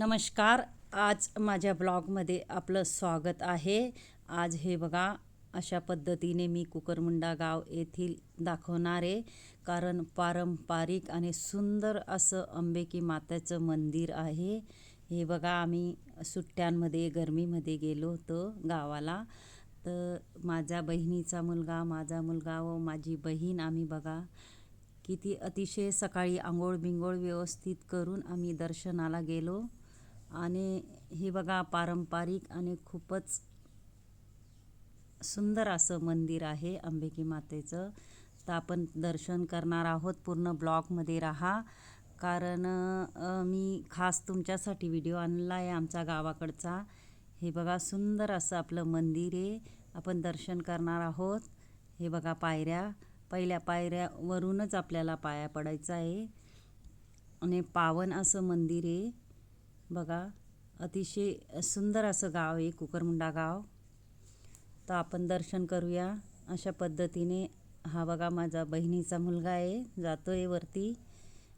नमस्कार. आज माझ्या ब्लॉगमध्ये आपलं स्वागत आहे. आज हे बघा अशा पद्धतीने मी कुकरमुंडा गाव येथील दाखवणार आहे. कारण पारंपरिक आणि सुंदर असं अंबिका मातेचं मंदिर आहे. हे बघा आम्ही सुट्ट्यांमध्ये गरमीमध्ये गेलो होतो गावाला. तर माझ्या बहिणीचा मुलगा, माझा मुलगा व माझी बहीण आम्ही बघा किती अतिशय सकाळी आंघोळ बिंघोळ व्यवस्थित करून आम्ही दर्शनाला गेलो. आणि हे बघा पारंपरिक आणि खूपच सुंदर असं मंदिर आहे अंबिका मातेचं. तर आपण दर्शन करणार आहोत. पूर्ण ब्लॉगमध्ये राहा. कारण मी खास तुमच्यासाठी व्हिडिओ आणला आहे आमच्या गावाकडचा. हे बघा सुंदर असं आपलं मंदिर आहे. आपण दर्शन करणार आहोत. हे बघा पायऱ्या, पहिल्या पायऱ्यावरूनच आपल्याला पाया पडायचं आहे. आणि पावन असं मंदिर आहे बघा. अतिशय सुंदर असं गाव आहे कुकरमुंडा गाव. तर आपण दर्शन करूया अशा पद्धतीने. हा बघा माझा बहिणीचा मुलगा आहे, जातोय वरती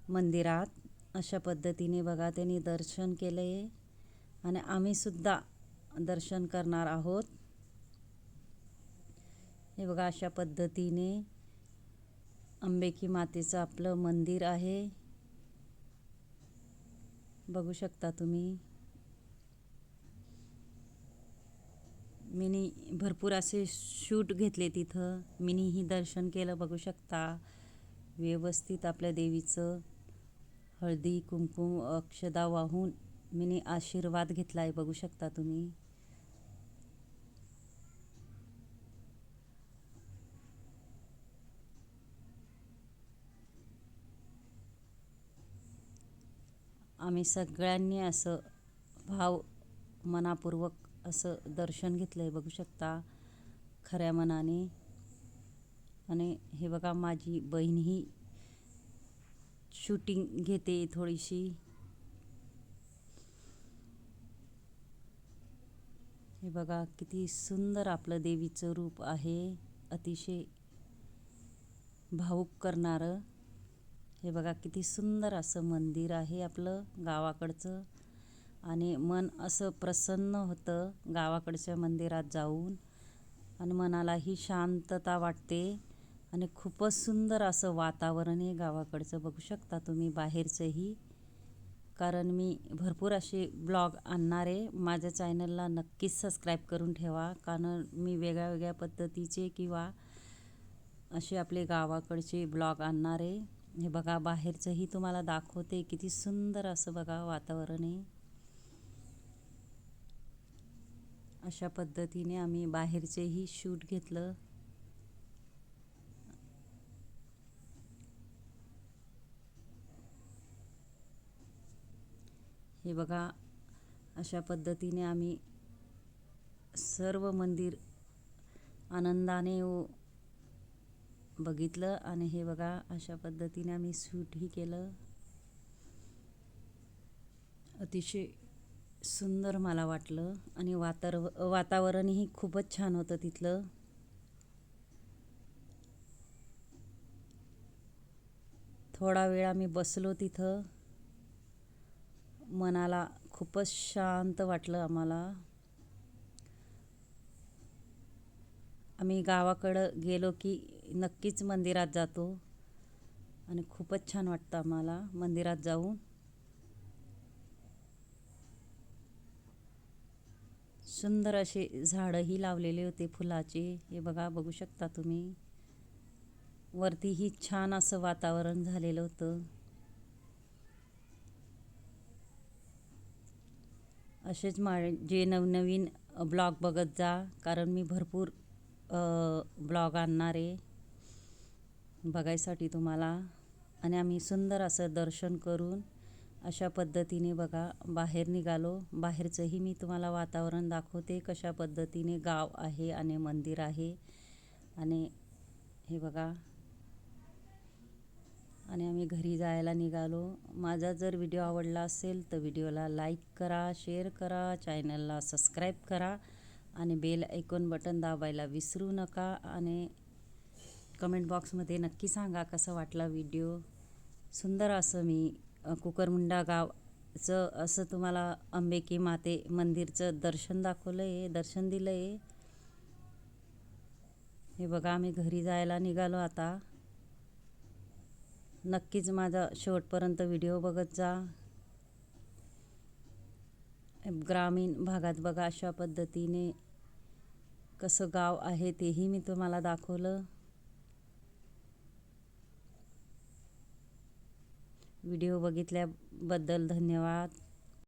मंदिरात. अशा पद्धतीने बघा त्यांनी दर्शन केलं आहे आणि आम्ही सुद्धा दर्शन करणार आहोत. हे बघा अशा पद्धतीने अंबिका मातेचं आपलं मंदिर आहे. बघू शकता तुम्ही. मिनी भरपूर असे शूट घेतले तिथं. मिनीही दर्शन केलं बघू शकता. व्यवस्थित आपल्या देवीचं हळदी कुंकू अक्षदा वाहून मिनी आशीर्वाद घेतला आहे बघू शकता तुम्ही. आम्ही सगळ्यांनी असं भाव मनापूर्वक असं दर्शन घेतलं आहे बघू शकता खऱ्या मनाने. आणि हे बघा माझी बहीणही शूटिंग घेते थोडीशी. हे बघा किती सुंदर आपलं देवीचं रूप आहे, अतिशय भावुक करणारं. हे बघा किती सुंदर असं मंदिर आहे आपलं गावाकडचं. आणि मन असं प्रसन्न होतं गावाकडच्या मंदिरात जाऊन. आणि मनालाही शांतता वाटते. आणि खूपच सुंदर असं वातावरण आहे गावाकडचं बघू शकता तुम्ही बाहेरचंही. कारण मी भरपूर असे ब्लॉग आणणार आहे. माझ्या चॅनलला नक्कीच सबस्क्राईब करून ठेवा. कारण मी वेगळ्या वेगळ्या पद्धतीचे किंवा असे आपले गावाकडचे ब्लॉग आणणार आहे. हे बघा बाहेरचंही तुम्हाला दाखवते. किती सुंदर असं बघा वातावरण आहे. अशा पद्धतीने आम्ही बाहेरचेही शूट घेतलं. हे बघा अशा पद्धतीने आम्ही सर्व मंदिर आनंदाने बघितलं. आणि हे बघा अशा पद्धतीने आम्ही शूटही केलं. अतिशय सुंदर मला वाटलं. आणि वातावरणही खूपच छान होतं तिथलं. थोडा वेळ आम्ही बसलो तिथं. मनाला खूपच शांत वाटलं आम्हाला. आम्ही गावाकडं गेलो की नक्कीच मंदिरात जातो आणि खूपच छान वाटतं आम्हाला मंदिरात जाऊन. सुंदर असे झाडंही लावलेले होते फुलाचे. हे बघा बघू शकता तुम्ही. वरतीही छान असं वातावरण झालेलं होतं. असेच जे नवनवीन ब्लॉग बघत जा. कारण मी भरपूर ब्लॉग आणणार आहे बघायसाठी तुम्हाला. आणि आम्ही सुंदर असं दर्शन करून अशा पद्धतीने बघा बाहेर निघालो. बाहेरचंही मी तुम्हाला वातावरण दाखवते कशा पद्धतीने गाव आहे आणि मंदिर आहे. आणि हे बघा. आणि आम्ही घरी जायला निघालो. माझा जर व्हिडिओ आवडला असेल तर व्हिडिओला लाईक करा, शेअर करा, चॅनलला सबस्क्राईब करा आणि बेल आयकॉन बटन दाबायला विसरू नका. आणि कमेंट बॉक्समध्ये नक्की सांगा कसा वाटला व्हिडिओ. सुंदर असं मी कुकरमुंडा गाव मातेचं असं तुम्हाला अंबिके माते मंदिरचं दर्शन दाखवलं आहे, दर्शन दिलं आहे. हे बघा, आम्ही घरी जायला निघालो आता. नक्कीच माझा शेवटपर्यंत व्हिडिओ बघत जा. ग्रामीण भागात बघा अशा पद्धतीने कसं गाव आहे तेही मी तुम्हाला दाखवलं. व्हिडिओ बघितल्याबद्दल धन्यवाद.